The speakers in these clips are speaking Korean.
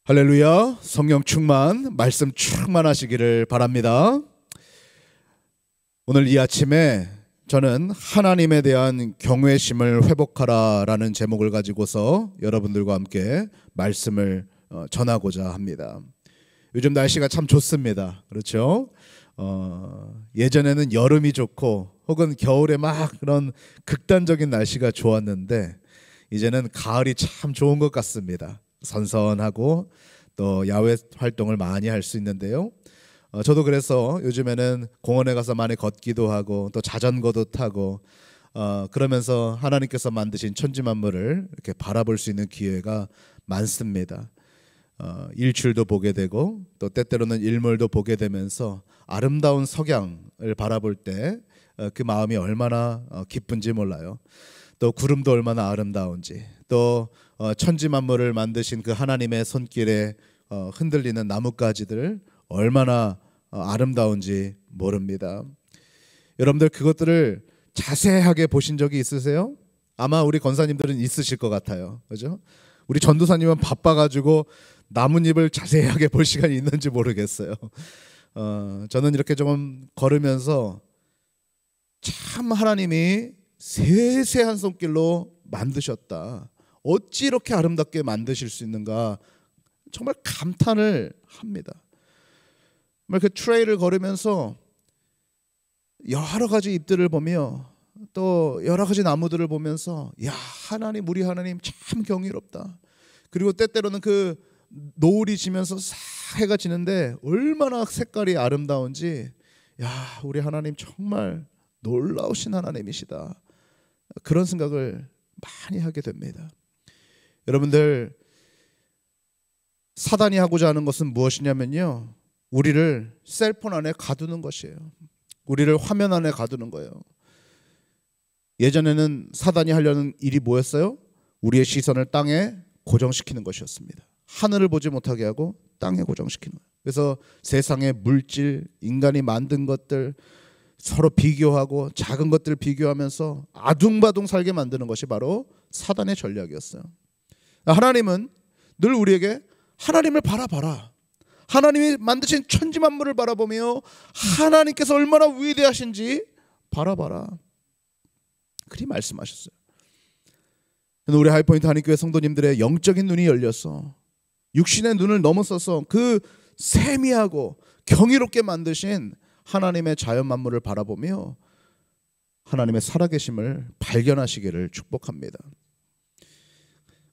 할렐루야. 성령 충만, 말씀 충만하시기를 바랍니다. 오늘 이 아침에 저는 하나님에 대한 경외심을 회복하라라는 제목을 가지고서 여러분들과 함께 말씀을 전하고자 합니다. 요즘 날씨가 참 좋습니다. 그렇죠? 예전에는 여름이 좋고 혹은 겨울에 막 그런 극단적인 날씨가 좋았는데 이제는 가을이 참 좋은 것 같습니다. 선선하고 또 야외 활동을 많이 할 수 있는데요. 저도 그래서 요즘에는 공원에 가서 많이 걷기도 하고 또 자전거도 타고 그러면서 하나님께서 만드신 천지만물을 이렇게 바라볼 수 있는 기회가 많습니다. 일출도 보게 되고 또 때때로는 일몰도 보게 되면서 아름다운 석양을 바라볼 때 그 마음이 얼마나 기쁜지 몰라요. 또 구름도 얼마나 아름다운지, 또 천지만물을 만드신 그 하나님의 손길에 흔들리는 나뭇가지들 얼마나 아름다운지 모릅니다. 여러분들 그것들을 자세하게 보신 적이 있으세요? 아마 우리 권사님들은 있으실 것 같아요. 그죠? 우리 전도사님은 바빠가지고 나뭇잎을 자세하게 볼 시간이 있는지 모르겠어요. 저는 이렇게 좀 걸으면서 참 하나님이 세세한 손길로 만드셨다. 어찌 이렇게 아름답게 만드실 수 있는가 정말 감탄을 합니다. 정말 그 트레일을 걸으면서 여러 가지 잎들을 보며 또 여러 가지 나무들을 보면서 야, 하나님, 우리 하나님 참 경이롭다. 그리고 때때로는 그 노을이 지면서 싹 해가 지는데 얼마나 색깔이 아름다운지, 야, 우리 하나님 정말 놀라우신 하나님이시다. 그런 생각을 많이 하게 됩니다. 여러분들, 사단이 하고자 하는 것은 무엇이냐면요, 우리를 셀폰 안에 가두는 것이에요. 우리를 화면 안에 가두는 거예요. 예전에는 사단이 하려는 일이 뭐였어요? 우리의 시선을 땅에 고정시키는 것이었습니다. 하늘을 보지 못하게 하고 땅에 고정시키는 거예요. 그래서 세상의 물질, 인간이 만든 것들 서로 비교하고 작은 것들 비교하면서 아둥바둥 살게 만드는 것이 바로 사단의 전략이었어요. 하나님은 늘 우리에게 하나님을 바라봐라. 하나님이 만드신 천지만물을 바라보며 하나님께서 얼마나 위대하신지 바라봐라. 그리 말씀하셨어요. 우리 하이포인트 한인교회 성도님들의 영적인 눈이 열려서 육신의 눈을 넘어서서 그 세미하고 경이롭게 만드신 하나님의 자연 만물을 바라보며 하나님의 살아계심을 발견하시기를 축복합니다.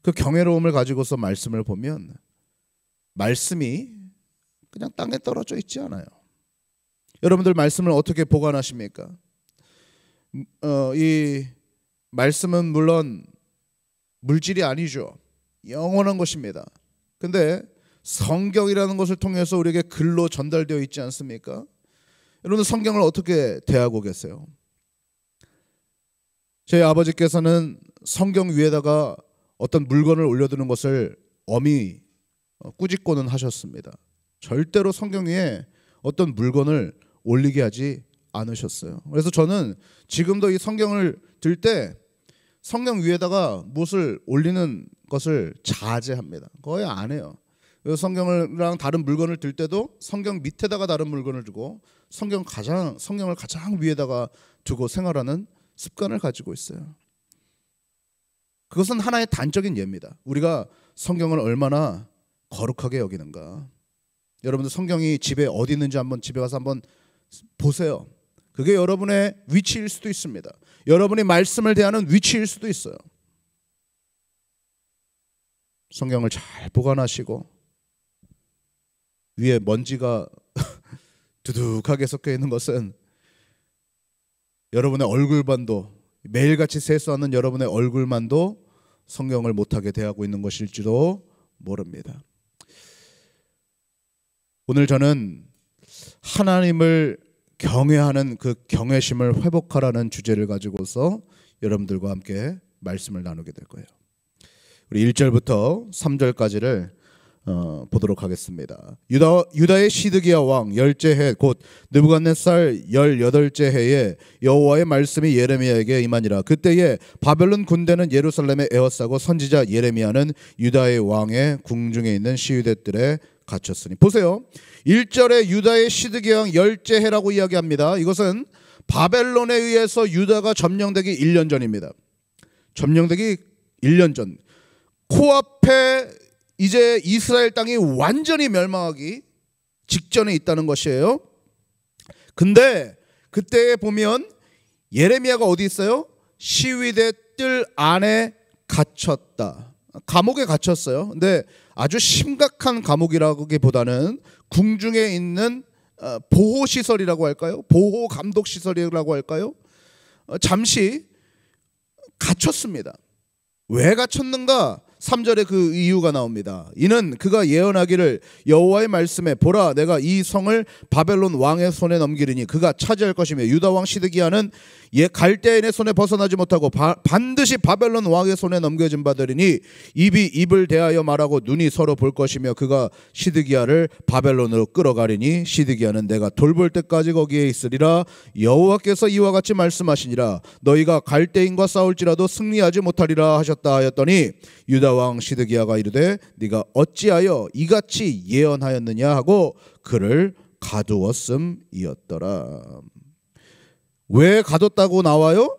그 경외로움을 가지고서 말씀을 보면 말씀이 그냥 땅에 떨어져 있지 않아요. 여러분들 말씀을 어떻게 보관하십니까? 이 말씀은 물론 물질이 아니죠. 영원한 것입니다. 근데 성경이라는 것을 통해서 우리에게 글로 전달되어 있지 않습니까? 여러분, 성경을 어떻게 대하고 계세요? 저희 아버지께서는 성경 위에다가 어떤 물건을 올려두는 것을 엄히 꾸짖고는 하셨습니다. 절대로 성경 위에 어떤 물건을 올리게 하지 않으셨어요. 그래서 저는 지금도 이 성경을 들 때 성경 위에다가 무엇을 올리는 것을 자제합니다. 거의 안 해요. 성경이랑 다른 물건을 들 때도 성경 밑에다가 다른 물건을 두고 성경을 가장 위에다가 두고 생활하는 습관을 가지고 있어요. 그것은 하나의 단적인 예입니다. 우리가 성경을 얼마나 거룩하게 여기는가. 여러분들 성경이 집에 어디 있는지 한번 집에 가서 한번 보세요. 그게 여러분의 위치일 수도 있습니다. 여러분이 말씀을 대하는 위치일 수도 있어요. 성경을 잘 보관하시고 위에 먼지가 두둑하게 섞여 있는 것은 여러분의 얼굴만도, 매일같이 세수하는 여러분의 얼굴만도 성경을 못하게 대하고 있는 것일지도 모릅니다. 오늘 저는 하나님을 경외하는 그 경외심을 회복하라는 주제를 가지고서 여러분들과 함께 말씀을 나누게 될 거예요. 우리 1절부터 3절까지를 보도록 하겠습니다. 유다의 시드기야 왕 열째 해 곧 느부갓네살 18째 해에 여호와의 말씀이 예레미야에게 임하니라. 그때에 바벨론 군대는 예루살렘에 에워싸고 선지자 예레미야는 유다의 왕의 궁중에 있는 시위대들에 갇혔으니. 보세요. 1절에 유다의 시드기야 왕 열째 해라고 이야기합니다. 이것은 바벨론에 의해서 유다가 점령되기 1년 전입니다. 점령되기 1년 전. 코앞에 이제 이스라엘 땅이 완전히 멸망하기 직전에 있다는 것이에요. 근데 그때 보면 예레미야가 어디 있어요? 시위대 뜰 안에 갇혔다. 감옥에 갇혔어요. 근데 아주 심각한 감옥이라기보다는 궁중에 있는 보호시설이라고 할까요? 보호 감독시설이라고 할까요? 잠시 갇혔습니다. 왜 갇혔는가? 3절에 그 이유가 나옵니다. 이는 그가 예언하기를 여호와의 말씀에 보라 내가 이 성을 바벨론 왕의 손에 넘기리니 그가 차지할 것이며 유다 왕 시드기야는 갈대인의 손에 벗어나지 못하고 반드시 바벨론 왕의 손에 넘겨진 바 되리니 입이 입을 대하여 말하고 눈이 서로 볼 것이며 그가 시드기야를 바벨론으로 끌어가리니 시드기야는 내가 돌볼 때까지 거기에 있으리라. 여호와께서 이와 같이 말씀하시니라. 너희가 갈대인과 싸울지라도 승리하지 못하리라 하셨다 하였더니 유다 왕 시드기야가 이르되 네가 어찌하여 이같이 예언하였느냐 하고 그를 가두었음이었더라. 왜 가뒀다고 나와요?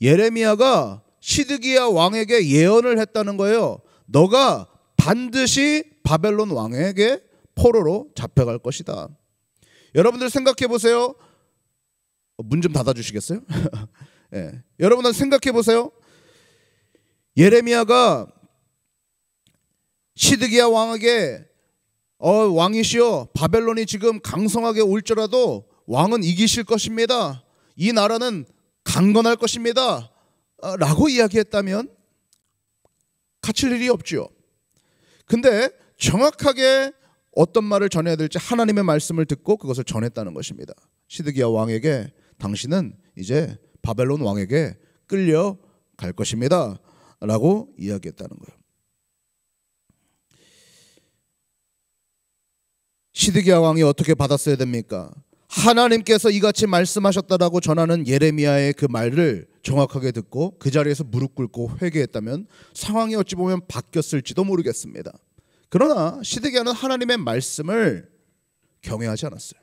예레미야가 시드기야 왕에게 예언을 했다는 거예요. 너가 반드시 바벨론 왕에게 포로로 잡혀갈 것이다. 여러분들 생각해 보세요. 문 좀 닫아주시겠어요? 네. 여러분들 생각해 보세요. 예레미야가 시드기야 왕에게 왕이시여 바벨론이 지금 강성하게 올지라도 왕은 이기실 것입니다. 이 나라는 강건할 것입니다. 라고 이야기했다면 갇힐 일이 없죠. 근데 정확하게 어떤 말을 전해야 될지 하나님의 말씀을 듣고 그것을 전했다는 것입니다. 시드기야 왕에게 당신은 이제 바벨론 왕에게 끌려갈 것입니다. 라고 이야기했다는 거예요. 시드기야 왕이 어떻게 받았어야 됩니까? 하나님께서 이같이 말씀하셨다라고 전하는 예레미야의 그 말을 정확하게 듣고 그 자리에서 무릎 꿇고 회개했다면 상황이 어찌 보면 바뀌었을지도 모르겠습니다. 그러나 시드기야는 하나님의 말씀을 경외하지 않았어요.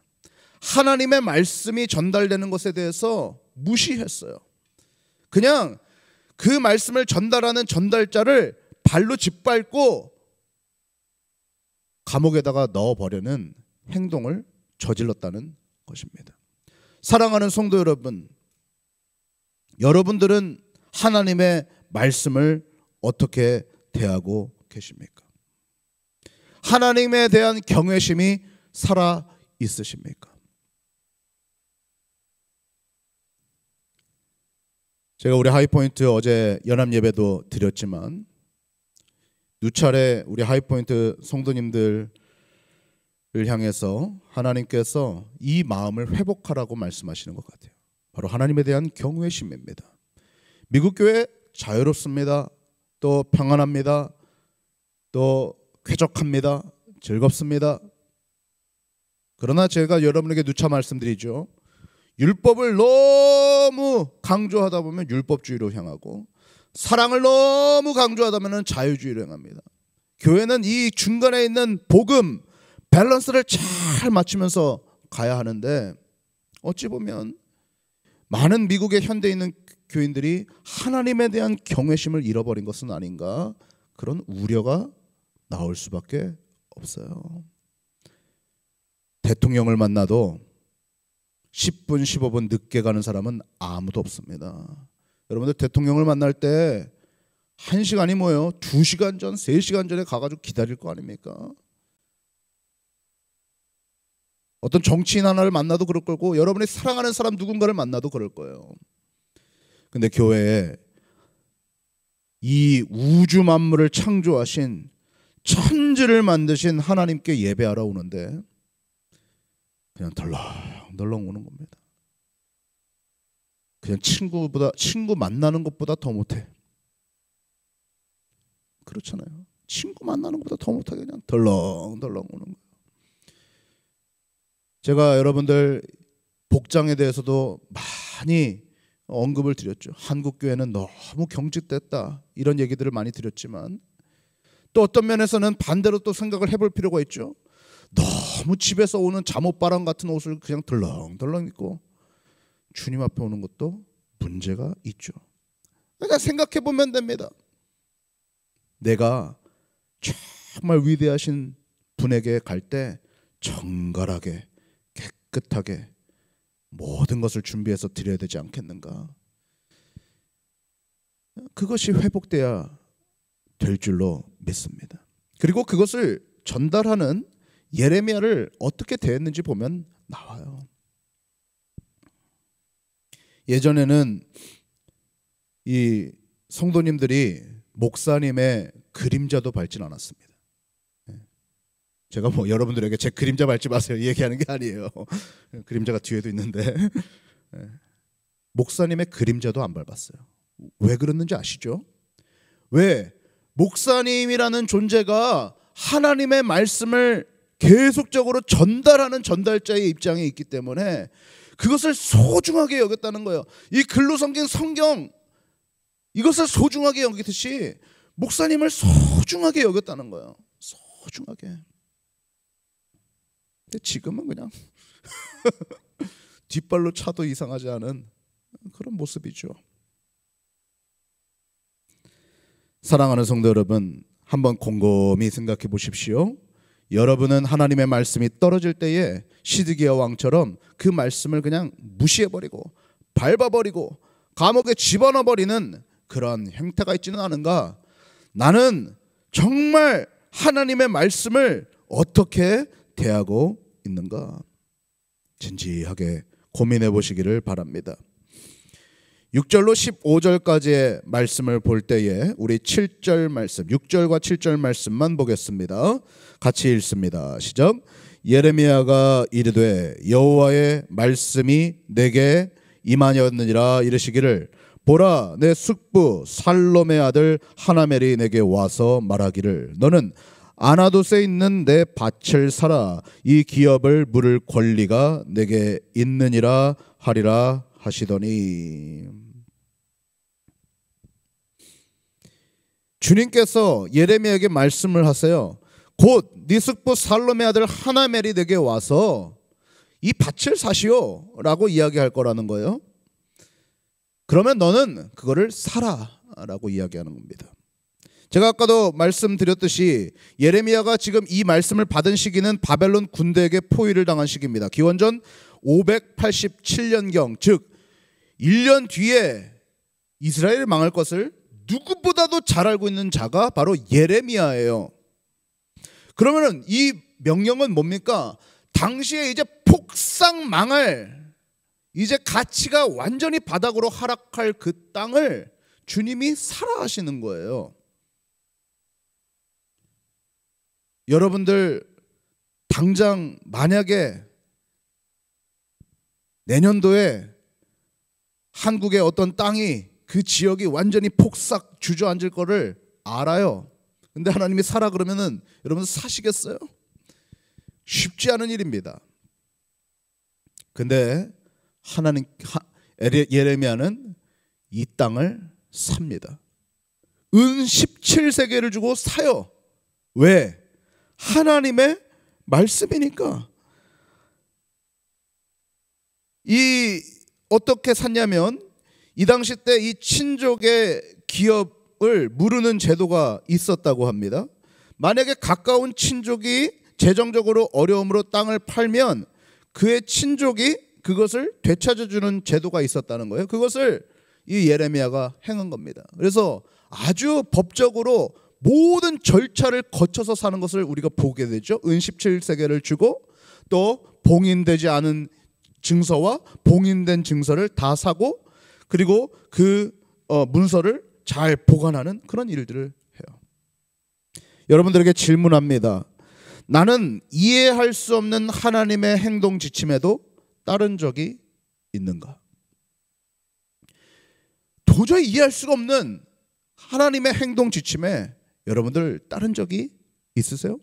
하나님의 말씀이 전달되는 것에 대해서 무시했어요. 그냥 그 말씀을 전달하는 전달자를 발로 짓밟고 감옥에다가 넣어버리는 행동을 저질렀다는 것입니다. 사랑하는 성도 여러분, 여러분들은 하나님의 말씀을 어떻게 대하고 계십니까? 하나님에 대한 경외심이 살아 있으십니까? 제가 우리 하이포인트 어제 연합 예배도 드렸지만 누차례 우리 하이포인트 성도님들을 향해서 하나님께서 이 마음을 회복하라고 말씀하시는 것 같아요. 바로 하나님에 대한 경외심입니다. 미국 교회 자유롭습니다. 또 평안합니다. 또 쾌적합니다. 즐겁습니다. 그러나 제가 여러분에게 누차 말씀드리죠. 율법을 너무 강조하다 보면 율법주의로 향하고 사랑을 너무 강조하다 보면 자유주의로 향합니다. 교회는 이 중간에 있는 복음 밸런스를 잘 맞추면서 가야 하는데 어찌 보면 많은 미국의 현대에 있는 교인들이 하나님에 대한 경외심을 잃어버린 것은 아닌가, 그런 우려가 나올 수밖에 없어요. 대통령을 만나도 10분 15분 늦게 가는 사람은 아무도 없습니다. 여러분들 대통령을 만날 때 1시간이 뭐예요? 2시간 전, 3시간 전에 가가지고 기다릴 거 아닙니까? 어떤 정치인 하나를 만나도 그럴 거고 여러분이 사랑하는 사람 누군가를 만나도 그럴 거예요. 근데 교회에 이 우주 만물을 창조하신 천지를 만드신 하나님께 예배하러 오는데 그냥 덜렁덜렁 오는 겁니다. 그냥 친구 만나는 것보다 더 못해. 그렇잖아요. 친구 만나는 것보다 더 못하게 그냥 덜렁덜렁 오는 거예요. 제가 여러분들 복장에 대해서도 많이 언급을 드렸죠. 한국 교회는 너무 경직됐다 이런 얘기들을 많이 드렸지만 또 어떤 면에서는 반대로 또 생각을 해볼 필요가 있죠. 너무 집에서 오는 잠옷바람 같은 옷을 그냥 덜렁덜렁 입고 주님 앞에 오는 것도 문제가 있죠. 그러니까 생각해 보면 됩니다. 내가 정말 위대하신 분에게 갈 때 정갈하게 깨끗하게 모든 것을 준비해서 드려야 되지 않겠는가. 그것이 회복돼야 될 줄로 믿습니다. 그리고 그것을 전달하는 예레미야를 어떻게 대했는지 보면 나와요. 예전에는 이 성도님들이 목사님의 그림자도 밟진 않았습니다. 제가 뭐 여러분들에게 제 그림자 밟지 마세요 얘기하는 게 아니에요. 그림자가 뒤에도 있는데 목사님의 그림자도 안 밟았어요. 왜 그랬는지 아시죠? 왜? 목사님이라는 존재가 하나님의 말씀을 계속적으로 전달하는 전달자의 입장에 있기 때문에 그것을 소중하게 여겼다는 거예요. 이 글로 섬긴 성경 이것을 소중하게 여기듯이 목사님을 소중하게 여겼다는 거예요. 소중하게. 근데 지금은 그냥 뒷발로 차도 이상하지 않은 그런 모습이죠. 사랑하는 성도 여러분, 한번 곰곰이 생각해 보십시오. 여러분은 하나님의 말씀이 떨어질 때에 시드기야 왕처럼 그 말씀을 그냥 무시해버리고 밟아버리고 감옥에 집어넣어버리는 그런 행태가 있지는 않은가? 나는 정말 하나님의 말씀을 어떻게 대하고 있는가? 진지하게 고민해 보시기를 바랍니다. 6절로 15절까지의 말씀을 볼 때에 우리 7절 말씀, 6절과 7절 말씀만 보겠습니다. 같이 읽습니다. 시작. 예레미야가 이르되 여호와의 말씀이 내게 임하였느니라 이르시기를 보라 내 숙부 살롬의 아들 하나멜이 내게 와서 말하기를 너는 아나돗에 있는 내 밭을 사라 이 기업을 물을 권리가 내게 있느니라 하리라 하시더니 주님께서 예레미야에게 말씀을 하세요. 곧 네 숙부 살롬의 아들 하나멜이 내게 와서 이 밭을 사시오 라고 이야기할 거라는 거예요. 그러면 너는 그거를 사라 라고 이야기하는 겁니다. 제가 아까도 말씀드렸듯이 예레미야가 지금 이 말씀을 받은 시기는 바벨론 군대에게 포위를 당한 시기입니다. 기원전 587년경 즉 1년 뒤에 이스라엘이 망할 것을 누구보다도 잘 알고 있는 자가 바로 예레미야예요. 그러면은 이 명령은 뭡니까? 당시에 이제 폭삭 망할 이제 가치가 완전히 바닥으로 하락할 그 땅을 주님이 사라 하시는 거예요. 여러분들 당장 만약에 내년도에 한국의 어떤 땅이 그 지역이 완전히 폭삭 주저앉을 거를 알아요. 근데 하나님이 사라 그러면은 여러분 사시겠어요? 쉽지 않은 일입니다. 근데 예레미야는 이 땅을 삽니다. 은 17세계를 주고 사요. 왜? 하나님의 말씀이니까. 어떻게 샀냐면 이 당시 때 이 친족의 기업을 무르는 제도가 있었다고 합니다. 만약에 가까운 친족이 재정적으로 어려움으로 땅을 팔면 그의 친족이 그것을 되찾아주는 제도가 있었다는 거예요. 그것을 이 예레미야가 행한 겁니다. 그래서 아주 법적으로 모든 절차를 거쳐서 사는 것을 우리가 보게 되죠. 은 17세계를 주고 또 봉인되지 않은 증서와 봉인된 증서를 다 사고 그리고 그 문서를 잘 보관하는 그런 일들을 해요. 여러분들에게 질문합니다. 나는 이해할 수 없는 하나님의 행동 지침에도 따른 적이 있는가? 도저히 이해할 수가 없는 하나님의 행동 지침에 여러분들 따른 적이 있으세요?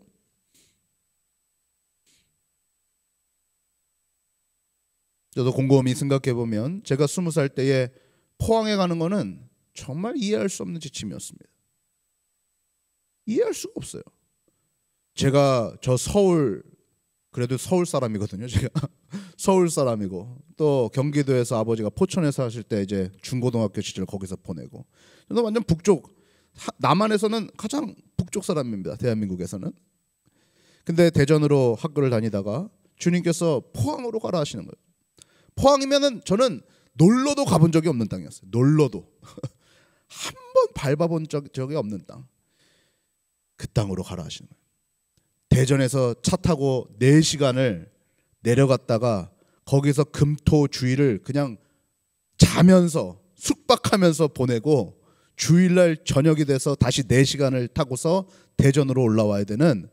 저도 곰곰이 생각해 보면 제가 20살 때에 포항에 가는 거는 정말 이해할 수 없는 지침이었습니다. 이해할 수가 없어요. 제가 그래도 서울 사람이거든요. 제가 서울 사람이고 또 경기도에서 아버지가 포천에서 하실 때 이제 중고등학교 시절 거기서 보내고 저는 완전 북쪽, 남한에서는 가장 북쪽 사람입니다. 대한민국에서는. 근데 대전으로 학교를 다니다가 주님께서 포항으로 가라 하시는 거예요. 포항이면은 저는 놀러도 가본 적이 없는 땅이었어요. 놀러도 한 번 밟아본 적이 없는 땅. 그 땅으로 가라 하시는 거예요. 대전에서 차 타고 4시간을 내려갔다가 거기서 금토 주일을 그냥 자면서 숙박하면서 보내고 주일날 저녁이 돼서 다시 4시간을 타고서 대전으로 올라와야 되는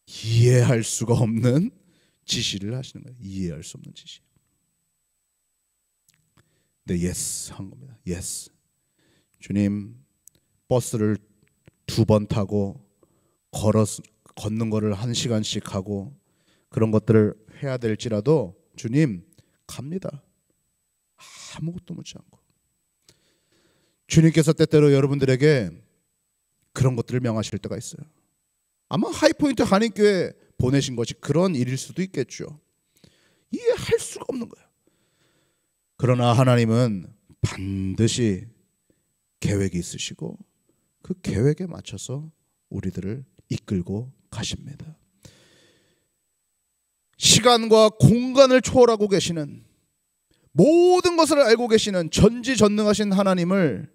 이해할 수가 없는 지시를 하시는 거예요. 이해할 수 없는 지시. 네, 예스 한 겁니다. 예스. 주님, 버스를 2번 타고 걷는 거를 1시간씩 하고 그런 것들을 해야 될지라도 주님 갑니다. 아무것도 묻지 않고. 주님께서 때때로 여러분들에게 그런 것들을 명하실 때가 있어요. 아마 하이포인트 한인교회 보내신 것이 그런 일일 수도 있겠죠. 이해할 수가 없는 거예요. 그러나 하나님은 반드시 계획이 있으시고 그 계획에 맞춰서 우리들을 이끌고 가십니다. 시간과 공간을 초월하고 계시는, 모든 것을 알고 계시는 전지전능하신 하나님을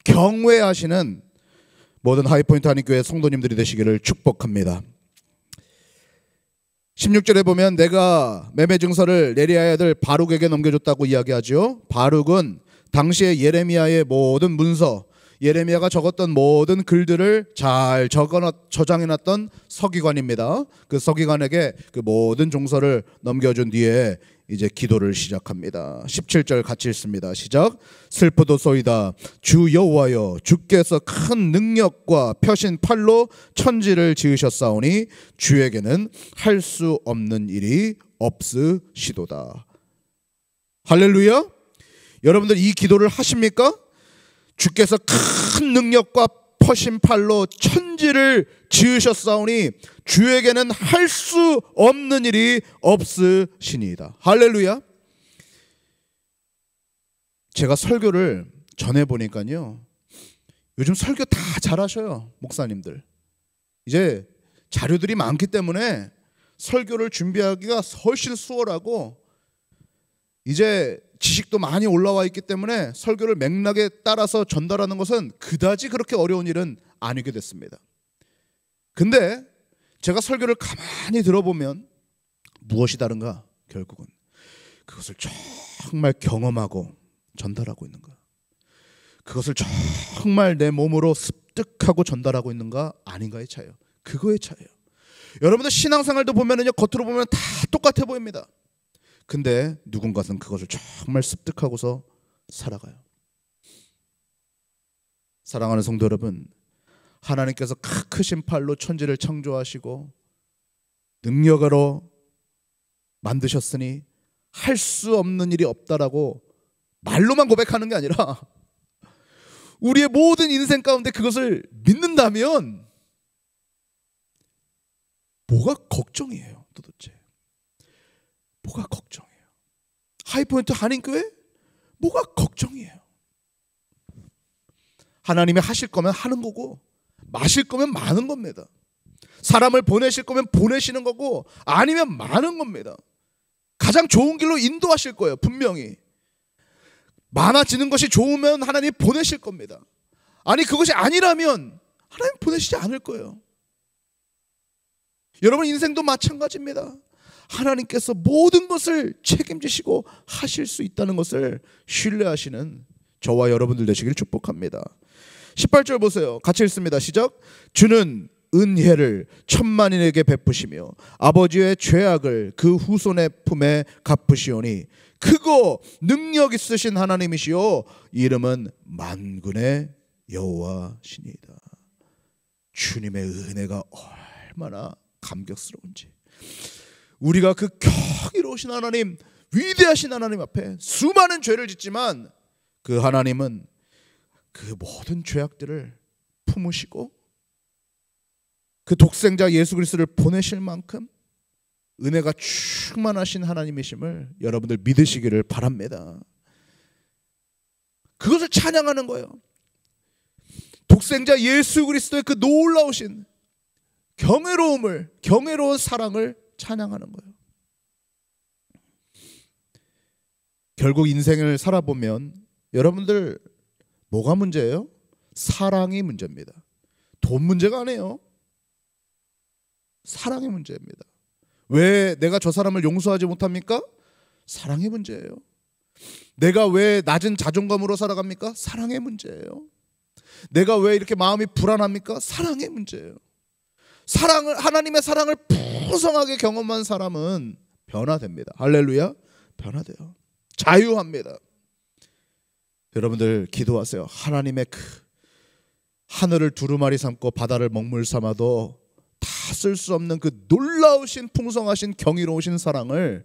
경외하시는 모든 하이포인트 한인교회 성도님들이 되시기를 축복합니다. 16절에 보면 내가 매매 증서를 네리야의 아들 바룩에게 넘겨줬다고 이야기하죠. 바룩은 당시에 예레미야의 모든 문서, 예레미야가 적었던 모든 글들을 잘 저장해놨던 서기관입니다. 그 서기관에게 그 모든 종서를 넘겨준 뒤에 이제 기도를 시작합니다. 17절 같이 읽습니다. 시작. 슬프도소이다. 주 여호와여, 주께서 큰 능력과 펴신 팔로 천지를 지으셨사오니 주에게는 할 수 없는 일이 없으시도다. 할렐루야. 여러분들 이 기도를 하십니까? 주께서 큰 능력과 펴신 팔로 천지를 지으셨사오니 주에게는 할 수 없는 일이 없으시니이다. 할렐루야. 제가 설교를 전해보니까요, 요즘 설교 다 잘하셔요. 목사님들 이제 자료들이 많기 때문에 설교를 준비하기가 훨씬 수월하고 이제 지식도 많이 올라와 있기 때문에 설교를 맥락에 따라서 전달하는 것은 그다지 그렇게 어려운 일은 아니게 됐습니다. 근데 제가 설교를 가만히 들어보면 무엇이 다른가? 결국은 그것을 정말 경험하고 전달하고 있는가, 그것을 정말 내 몸으로 습득하고 전달하고 있는가 아닌가의 차이예요. 그거의 차이예요. 여러분들 신앙생활도 보면은요, 겉으로 보면 다 똑같아 보입니다. 근데 누군가는 그것을 정말 습득하고서 살아가요. 사랑하는 성도 여러분, 하나님께서 크신 팔로 천지를 창조하시고 능력으로 만드셨으니 할 수 없는 일이 없다라고 말로만 고백하는 게 아니라 우리의 모든 인생 가운데 그것을 믿는다면 뭐가 걱정이에요 도대체? 뭐가 걱정이에요? 하이포인트 한인교회? 뭐가 걱정이에요? 하나님이 하실 거면 하는 거고 마실 거면 마는 겁니다. 사람을 보내실 거면 보내시는 거고 아니면 마는 겁니다. 가장 좋은 길로 인도하실 거예요. 분명히 많아지는 것이 좋으면 하나님이 보내실 겁니다. 아니 그것이 아니라면 하나님 보내시지 않을 거예요. 여러분 인생도 마찬가지입니다. 하나님께서 모든 것을 책임지시고 하실 수 있다는 것을 신뢰하시는 저와 여러분들 되시기를 축복합니다. 18절 보세요. 같이 읽습니다. 시작. 주는 은혜를 천만인에게 베푸시며 아버지의 죄악을 그 후손의 품에 갚으시오니 크고 능력 있으신 하나님이시오 이름은 만군의 여호와시니이다. 주님의 은혜가 얼마나 감격스러운지, 우리가 그 경이로우신 하나님, 위대하신 하나님 앞에 수많은 죄를 짓지만 그 하나님은 그 모든 죄악들을 품으시고 그 독생자 예수 그리스도를 보내실 만큼 은혜가 충만하신 하나님이심을 여러분들 믿으시기를 바랍니다. 그것을 찬양하는 거예요. 독생자 예수 그리스도의 그 놀라우신 경외로운 사랑을 찬양하는 거예요. 결국 인생을 살아보면 여러분들 뭐가 문제예요? 사랑이 문제입니다. 돈 문제가 아니에요. 사랑이 문제입니다. 왜 내가 저 사람을 용서하지 못합니까? 사랑의 문제예요. 내가 왜 낮은 자존감으로 살아갑니까? 사랑의 문제예요. 내가 왜 이렇게 마음이 불안합니까? 사랑의 문제예요. 하나님의 사랑을 풍성하게 경험한 사람은 변화됩니다. 할렐루야. 변화돼요. 자유합니다. 여러분들 기도하세요. 하나님의 그 하늘을 두루마리 삼고 바다를 먹물 삼아도 다 쓸 수 없는 그 놀라우신 풍성하신 경이로우신 사랑을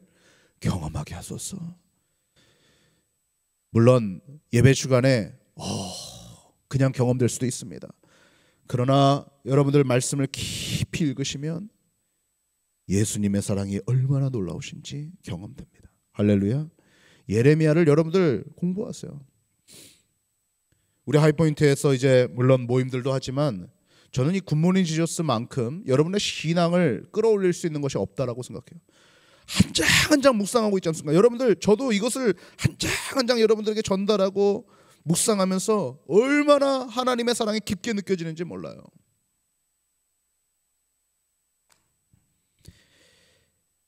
경험하게 하소서. 물론 예배 주간에 그냥 경험될 수도 있습니다. 그러나 여러분들 말씀을 깊이 읽으시면 예수님의 사랑이 얼마나 놀라우신지 경험됩니다. 할렐루야. 예레미야를 여러분들 공부하세요. 우리 하이포인트에서 이제 물론 모임들도 하지만 저는 이 굿모닝 지저스만큼 여러분의 신앙을 끌어올릴 수 있는 것이 없다라고 생각해요. 한 장 한 장 묵상하고 있지 않습니까? 여러분들 저도 이것을 한 장 한 장 여러분들에게 전달하고 묵상하면서 얼마나 하나님의 사랑이 깊게 느껴지는지 몰라요.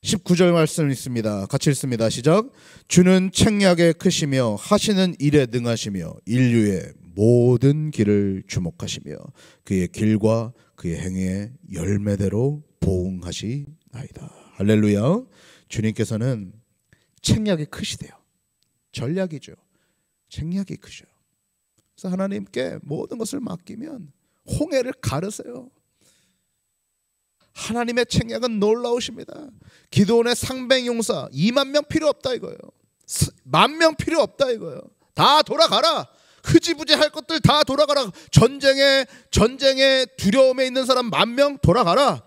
(19절) 말씀 있습니다. 같이 읽습니다. 시작. 주는 책략에 크시며 하시는 일에 능하시며 인류의 모든 길을 주목하시며 그의 길과 그의 행위의 열매대로 보응하시나이다. 할렐루야. 주님께서는 책략이 크시대요. 전략이죠. 책략이 크셔. 그래서 하나님께 모든 것을 맡기면 홍해를 가르세요. 하나님의 책략은 놀라우십니다. 기드온의 상병용사 2만 명 필요 없다 이거예요. 10,000명 필요 없다 이거예요. 다 돌아가라. 흐지부지 할 것들 다 돌아가라. 전쟁에 두려움에 있는 사람 10,000명 돌아가라.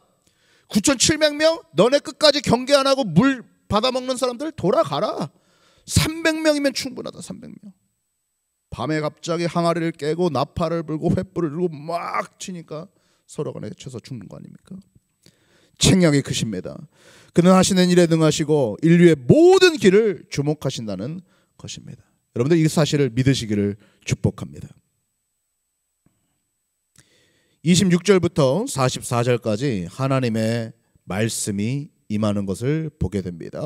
9,700명 너네 끝까지 경계 안 하고 물 받아먹는 사람들 돌아가라. 300명이면 충분하다. 300명. 밤에 갑자기 항아리를 깨고 나팔을 불고 횃불을 들고 막 치니까 서로 간에 쳐서 죽는 거 아닙니까? 책략이 크십니다. 그는 하시는 일에 능하시고 인류의 모든 길을 주목하신다는 것입니다. 여러분들 이 사실을 믿으시기를 축복합니다. 26절부터 44절까지 하나님의 말씀이 임하는 것을 보게 됩니다.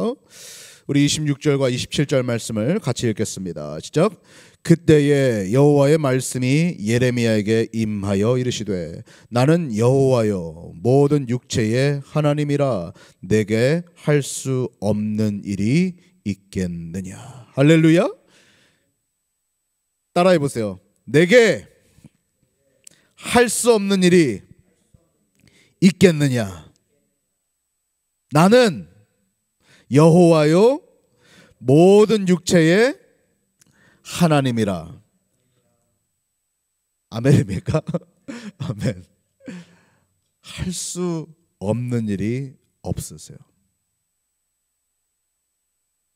우리 26절과 27절 말씀을 같이 읽겠습니다. 시작. 그때에 여호와의 말씀이 예레미야에게 임하여 이르시되 나는 여호와여 모든 육체의 하나님이라 내게 할 수 없는 일이 있겠느냐. 할렐루야. 따라해 보세요. 내게 할 수 없는 일이 있겠느냐. 나는 여호와요 모든 육체의 하나님이라. 아멘입니까? 아멘. 할 수 없는 일이 없으세요.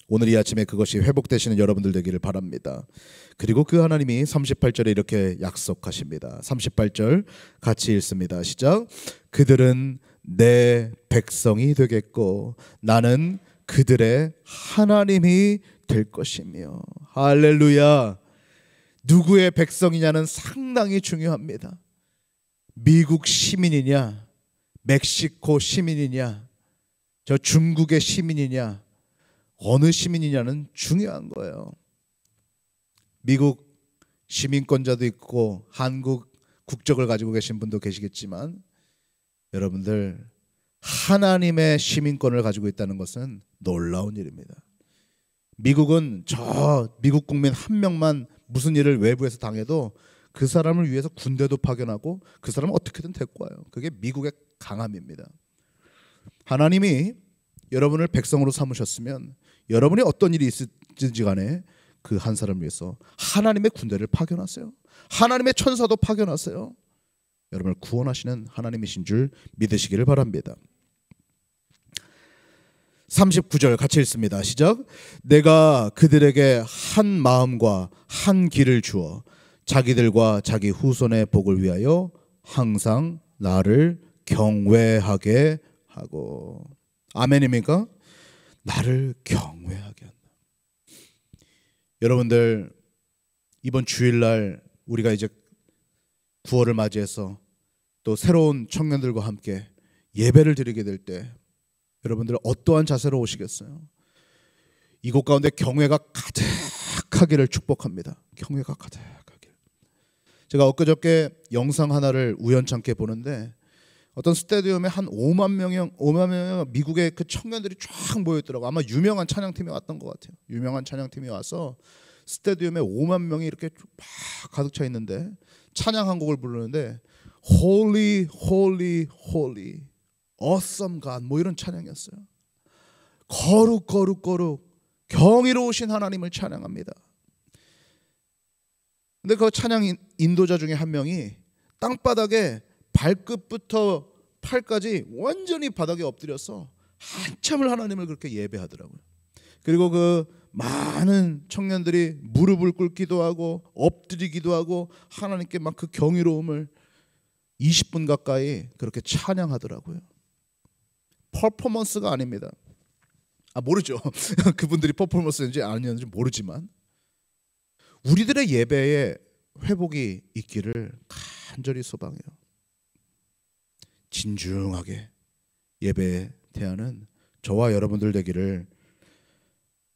오늘 이 아침에 그것이 회복되시는 여러분들 되기를 바랍니다. 그리고 그 하나님이 38절에 이렇게 약속하십니다. 38절 같이 읽습니다. 시작. 그들은 내 백성이 되겠고 나는 그들의 하나님이 될 것이며. 할렐루야. 누구의 백성이냐는 상당히 중요합니다. 미국 시민이냐, 멕시코 시민이냐, 저 중국의 시민이냐, 어느 시민이냐는 중요한 거예요. 미국 시민권자도 있고 한국 국적을 가지고 계신 분도 계시겠지만 여러분들 하나님의 시민권을 가지고 있다는 것은 놀라운 일입니다. 미국은 저 미국 국민 한 명만 무슨 일을 외부에서 당해도 그 사람을 위해서 군대도 파견하고 그 사람을 어떻게든 데리고 와요. 그게 미국의 강함입니다. 하나님이 여러분을 백성으로 삼으셨으면 여러분이 어떤 일이 있을지 간에 그 한 사람을 위해서 하나님의 군대를 파견하세요. 하나님의 천사도 파견하세요. 여러분을 구원하시는 하나님이신 줄 믿으시기를 바랍니다. 39절 같이 읽습니다. 시작. 내가 그들에게 한 마음과 한 길을 주어 자기들과 자기 후손의 복을 위하여 항상 나를 경외하게 하고. 아멘입니까? 나를 경외하게 한다. 여러분들 이번 주일날 우리가 이제 9월을 맞이해서 또 새로운 청년들과 함께 예배를 드리게 될 때 여러분들 어떠한 자세로 오시겠어요? 이곳 가운데 경외가 가득하기를 축복합니다. 경외가 가득하길. 제가 엊그저께 영상 하나를 우연찮게 보는데 어떤 스타디움에 한 5만 명의 미국의 그 청년들이 쫙 모여있더라고요. 아마 유명한 찬양팀이 왔던 것 같아요. 유명한 찬양팀이 와서 스타디움에 5만 명이 이렇게 막 가득 차 있는데 찬양 한 곡을 부르는데 Holy, Holy, Holy, Awesome God 뭐 이런 찬양이었어요. 거룩 거룩 거룩 경이로우신 하나님을 찬양합니다. 근데 그 찬양 인도자 중에 한 명이 땅바닥에 발끝부터 팔까지 완전히 바닥에 엎드려서 한참을 하나님을 그렇게 예배하더라고요. 그리고 그 많은 청년들이 무릎을 꿇기도 하고 엎드리기도 하고 하나님께 막 그 경이로움을 20분 가까이 그렇게 찬양하더라고요. 퍼포먼스가 아닙니다. 모르죠. 그분들이 퍼포먼스인지 아니었는지 모르지만 우리들의 예배에 회복이 있기를 간절히 소망해요. 진중하게 예배에 대하는 저와 여러분들 되기를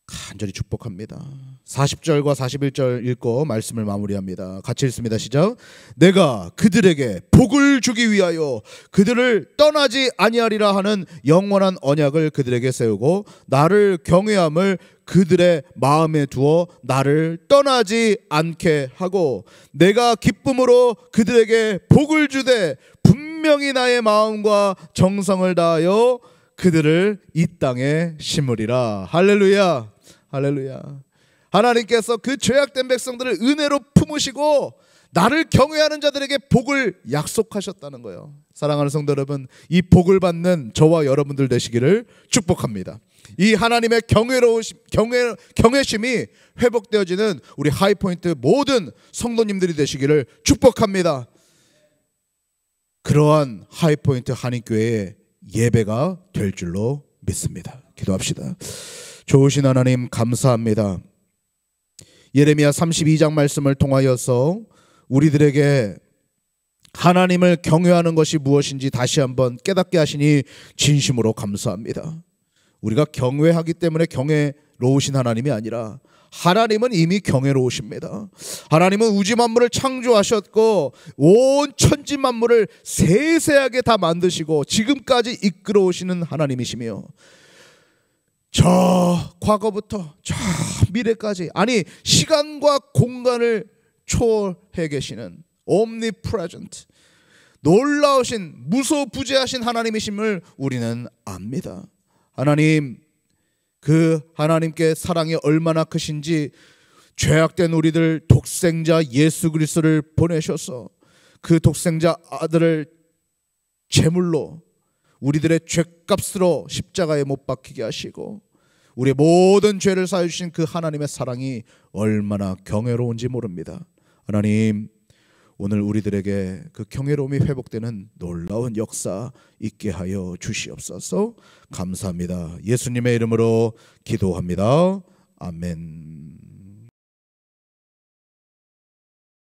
간절히 축복합니다. 40절과 41절 읽고 말씀을 마무리합니다. 같이 읽습니다. 시작. 내가 그들에게 복을 주기 위하여 그들을 떠나지 아니하리라 하는 영원한 언약을 그들에게 세우고 나를 경외함을 그들의 마음에 두어 나를 떠나지 않게 하고 내가 기쁨으로 그들에게 복을 주되 분명히 나의 마음과 정성을 다하여 그들을 이 땅에 심으리라. 할렐루야. 할렐루야. 하나님께서 그 죄악된 백성들을 은혜로 품으시고 나를 경외하는 자들에게 복을 약속하셨다는 거예요. 사랑하는 성도 여러분, 이 복을 받는 저와 여러분들 되시기를 축복합니다. 이 하나님의 경외심이 회복되어지는 우리 하이포인트 모든 성도님들이 되시기를 축복합니다. 그러한 하이포인트 한인교회의 예배가 될 줄로 믿습니다. 기도합시다. 좋으신 하나님 감사합니다. 예레미야 32장 말씀을 통하여서 우리들에게 하나님을 경외하는 것이 무엇인지 다시 한번 깨닫게 하시니 진심으로 감사합니다. 우리가 경외하기 때문에 경외로우신 하나님이 아니라 하나님은 이미 경외로우십니다. 하나님은 우주 만물을 창조하셨고 온 천지 만물을 세세하게 다 만드시고 지금까지 이끌어 오시는 하나님이시며 저 과거부터 저 미래까지 아니 시간과 공간을 초월해 계시는 omnipresent 놀라우신 무소부재하신 하나님이심을 우리는 압니다. 하나님, 그 하나님께 사랑이 얼마나 크신지 죄악된 우리들 독생자 예수 그리스도를 보내셔서 그 독생자 아들을 제물로 우리들의 죄값으로 십자가에 못 박히게 하시고 우리의 모든 죄를 사해 주신 그 하나님의 사랑이 얼마나 경외로운지 모릅니다. 하나님, 오늘 우리들에게 그 경외로움이 회복되는 놀라운 역사 있게 하여 주시옵소서. 감사합니다. 예수님의 이름으로 기도합니다. 아멘.